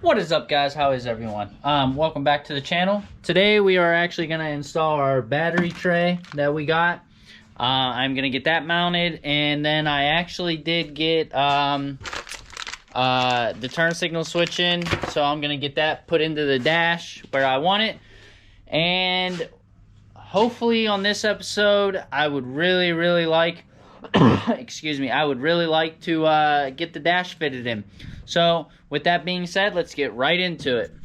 What is up, guys? How is everyone? Welcome back to the channel. Today we are actually going to install our battery tray that we got. I'm going to get that mounted, and then I actually did get the turn signal switch in, so I'm going to get that put into the dash where I want it. And hopefully on this episode, I would really like excuse me, I would really like to get the dash fitted in. So with that being said, let's get right into it.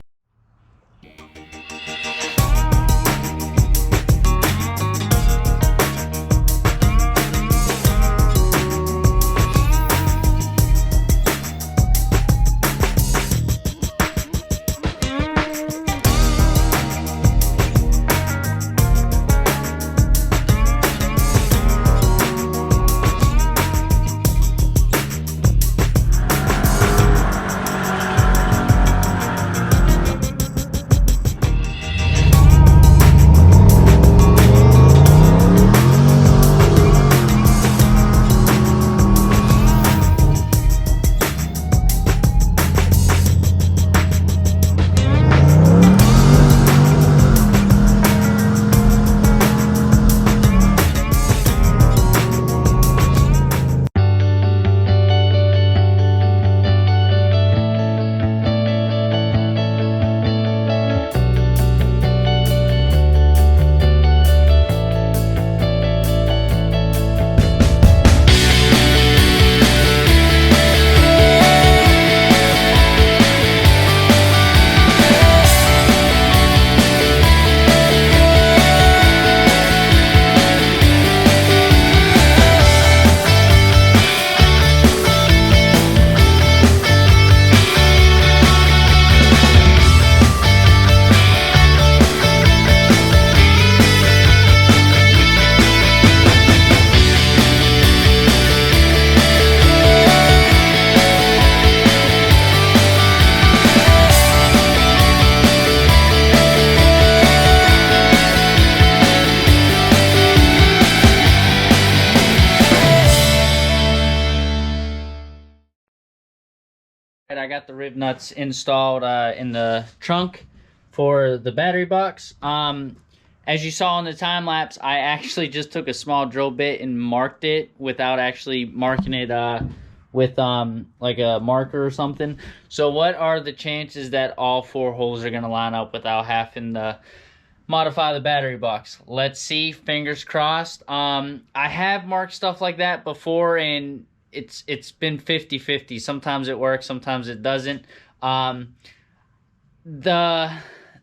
I got the rib nuts installed in the trunk for the battery box. As you saw in the time lapse, I actually just took a small drill bit and marked it without actually marking it with like a marker or something. So what are the chances that all 4 holes are going to line up without having to modify the battery box? Let's see, fingers crossed. I have marked stuff like that before, and it's been 50-50. Sometimes it works, sometimes it doesn't. The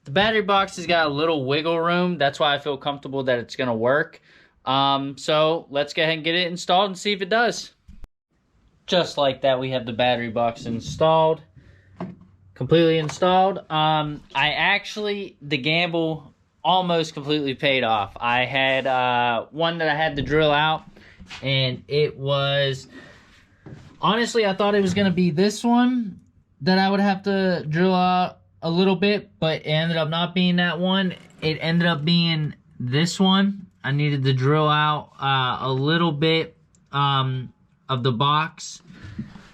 battery box has got a little wiggle room. That's why I feel comfortable that it's gonna work. So let's go ahead and get it installed and see if it does. Just like that, we have the battery box installed, completely installed. The gamble almost completely paid off. I had one that I had to drill out, and it was, honestly, I thought it was going to be this one that I would have to drill out a little bit, but it ended up not being that one. It ended up being this one. I needed to drill out a little bit of the box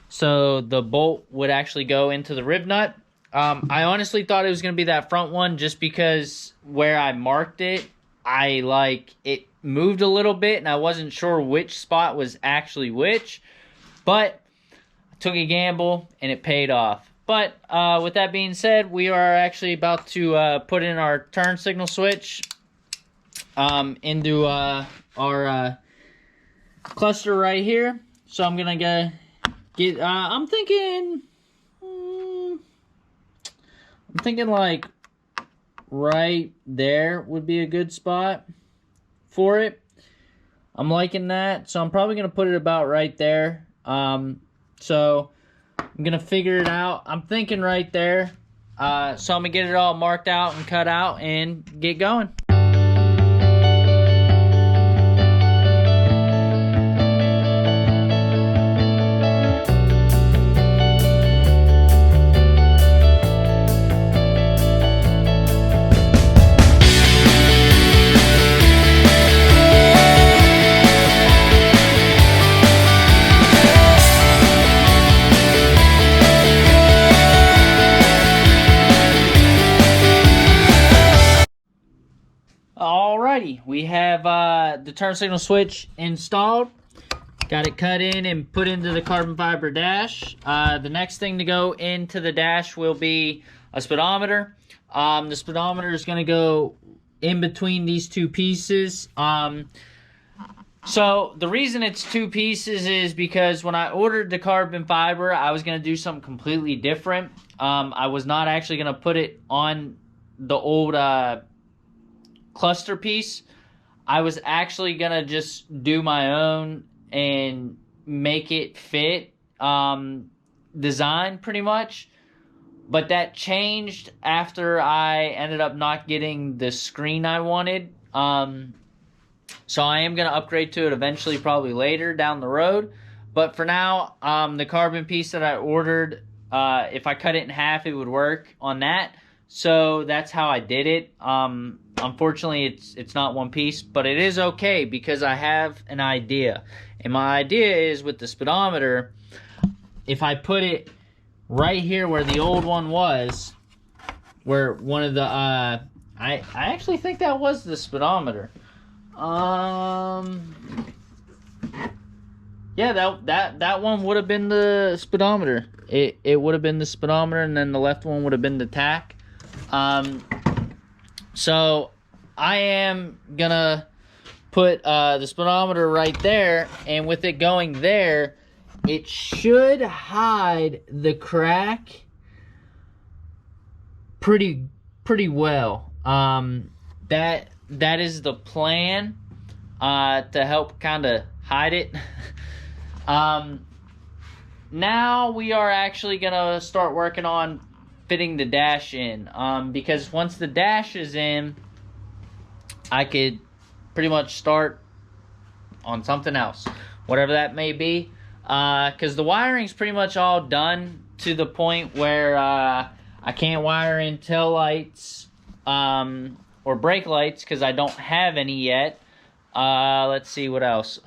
so the bolt would actually go into the rib nut. I honestly thought it was going to be that front one just because where I marked it, it moved a little bit and I wasn't sure which spot was actually which. But I took a gamble, and it paid off. But with that being said, we are actually about to put in our turn signal switch into our cluster right here. So I'm going to get, I'm thinking like right there would be a good spot for it. I'm liking that, so I'm probably going to put it about right there. So I'm gonna figure it out. I'm thinking right there. So I'm gonna get it all marked out and cut out and get going. we have the turn signal switch installed. Got it cut in and put into the carbon fiber dash. The next thing to go into the dash will be a speedometer. The speedometer is going to go in between these two pieces. So the reason it's two pieces is because when I ordered the carbon fiber, I was going to do something completely different. I was not actually going to put it on the old cluster piece. I was actually going to just do my own and make it fit design pretty much. But that changed after I ended up not getting the screen I wanted. So I am going to upgrade to it eventually, probably later down the road. But for now, the carbon piece that I ordered, if I cut it in half, it would work on that. So that's how I did it. Unfortunately, it's not one piece, but it is okay because I have an idea. And my idea is with the speedometer, if I put it right here where the old one was, where one of the, I actually think that was the speedometer. Yeah, that one would have been the speedometer. It would have been the speedometer, and then the left one would have been the tach. So I am gonna put the speedometer right there, and with it going there, it should hide the crack pretty well. That is the plan, to help kind of hide it. Now we are actually gonna start working on fitting the dash in, because once the dash is in, I could pretty much start on something else, whatever that may be, because the wiring's pretty much all done to the point where I can't wire in tail lights or brake lights because I don't have any yet. Let's see what else.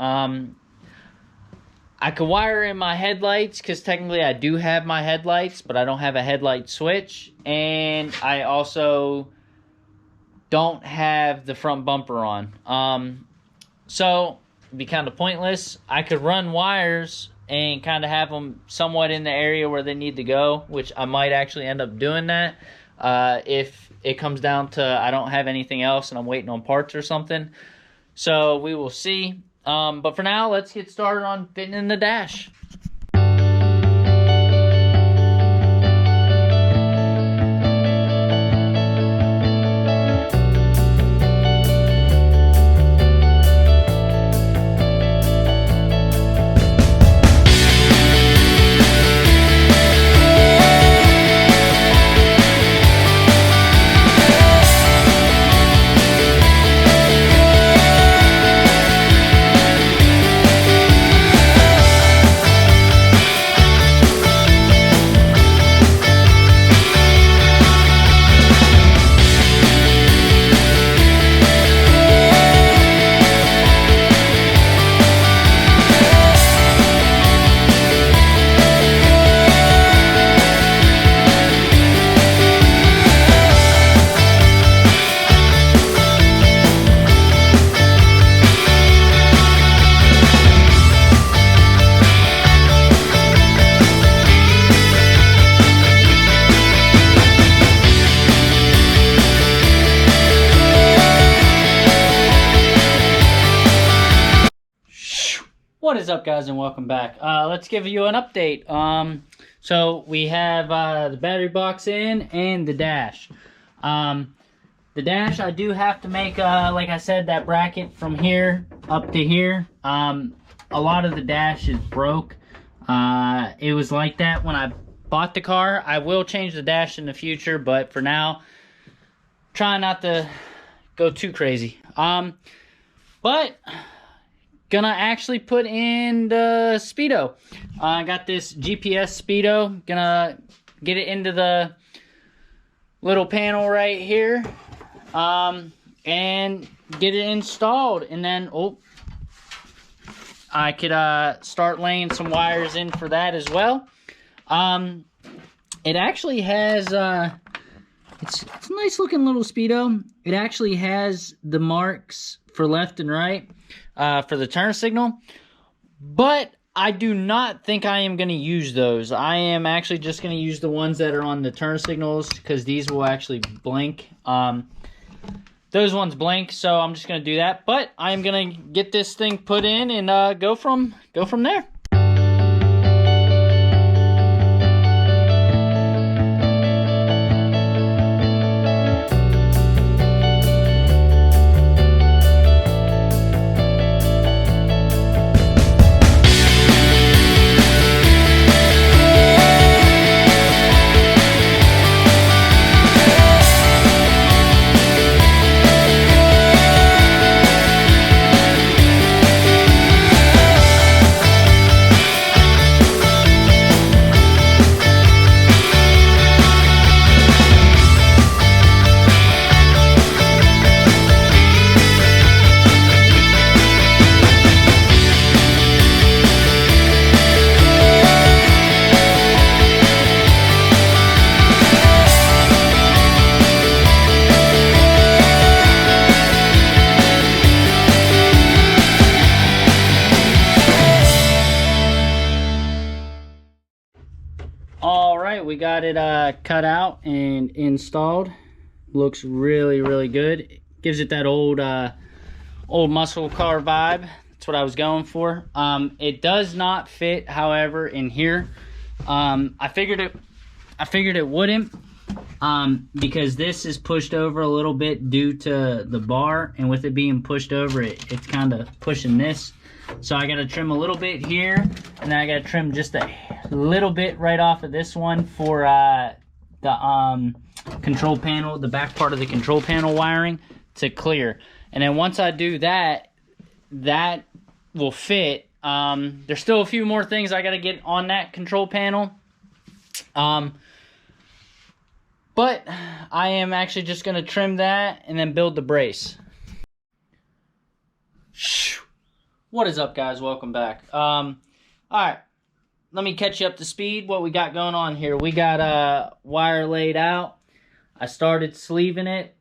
I could wire in my headlights because technically I do have my headlights, but I don't have a headlight switch. And I also don't have the front bumper on. So it'd be kind of pointless. I could run wires and kind of have them somewhat in the area where they need to go, which I might actually end up doing that if it comes down to I don't have anything else and I'm waiting on parts or something. So we will see. But for now, let's get started on fitting in the dash. What is up, guys, and welcome back. Let's give you an update. So we have the battery box in and the dash. The dash, I do have to make, like I said, that bracket from here up to here. A lot of the dash is broke. It was like that when I bought the car. I will change the dash in the future, but for now, try not to go too crazy. But gonna actually put in the speedo. I got this GPS speedo. Gonna get it into the little panel right here, and get it installed. And then I could start laying some wires in for that as well. It actually has It's a nice looking little Speedo. It actually has the marks for left and right for the turn signal. But I do not think I am going to use those. I am actually just going to use the ones that are on the turn signals because these will actually blink. Those ones blink, so I'm just going to do that. But I am going to get this thing put in and go from there. Alright, we got it cut out and installed. Looks really, really good. Gives it that old muscle car vibe. That's what I was going for. It does not fit, however, in here. I figured it wouldn't because this is pushed over a little bit due to the bar, and with it being pushed over, it's kind of pushing this. So I got to trim a little bit here, and then I got to trim just a little bit right off of this one for the control panel, the back part of the control panel wiring to clear. And then once I do that, that will fit. There's still a few more things I got to get on that control panel. But I am actually just going to trim that and then build the brace. What is up, guys? Welcome back. Alright, let me catch you up to speed. What we got going on here. We got wire laid out. I started sleeving it.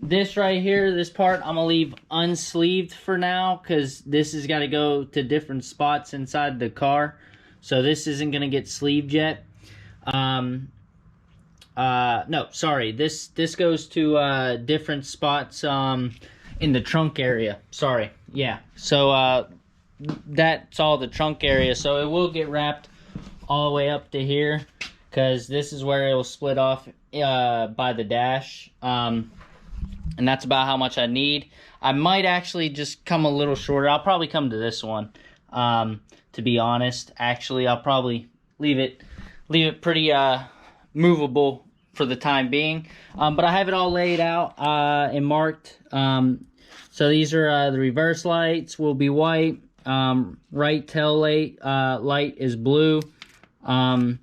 This right here, this part, I'm going to leave unsleeved for now because this has got to go to different spots inside the car. So this isn't going to get sleeved yet. No, sorry. This goes to different spots in the trunk area. Sorry. Yeah. So that's all the trunk area. So it will get wrapped all the way up to here because this is where it will split off by the dash. And that's about how much I need. I might actually just come a little shorter. I'll probably come to this one. To be honest, actually, I'll probably leave it pretty movable for the time being. But I have it all laid out and marked. So these are the reverse lights will be white. Right tail light is blue. And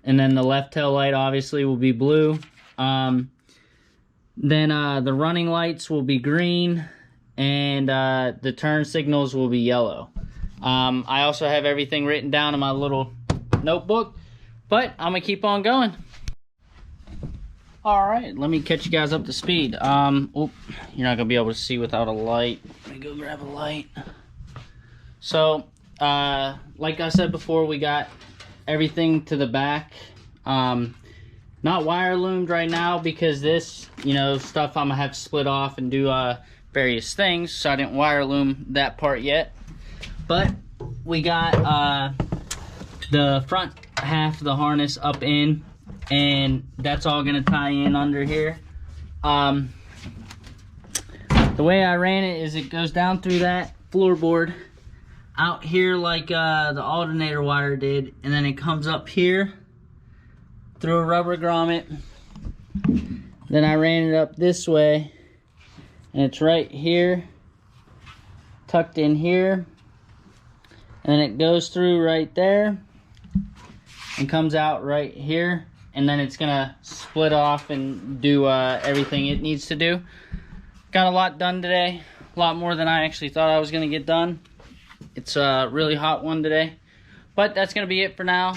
then the left tail light obviously will be blue. Then the running lights will be green, and the turn signals will be yellow. I also have everything written down in my little notebook, but I'm gonna keep on going. All right, let me catch you guys up to speed. Oh, you're not gonna be able to see without a light. Let me go grab a light. So, like I said before, we got everything to the back. Not wire loomed right now because this, stuff I'm gonna have to split off and do various things, so I didn't wire loom that part yet. But we got the front half of the harness up in, and that's all gonna tie in under here. The way I ran it is it goes down through that floorboard out here like the alternator wire did, and then it comes up here through a rubber grommet. Then I ran it up this way, and it's right here, tucked in here, and then it goes through right there and comes out right here, and then it's gonna split off and do everything it needs to do. Got a lot done today, a lot more than I actually thought I was gonna get done. It's a really hot one today, but that's gonna be it for now.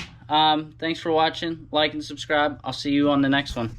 Thanks for watching. Like and subscribe. I'll see you on the next one.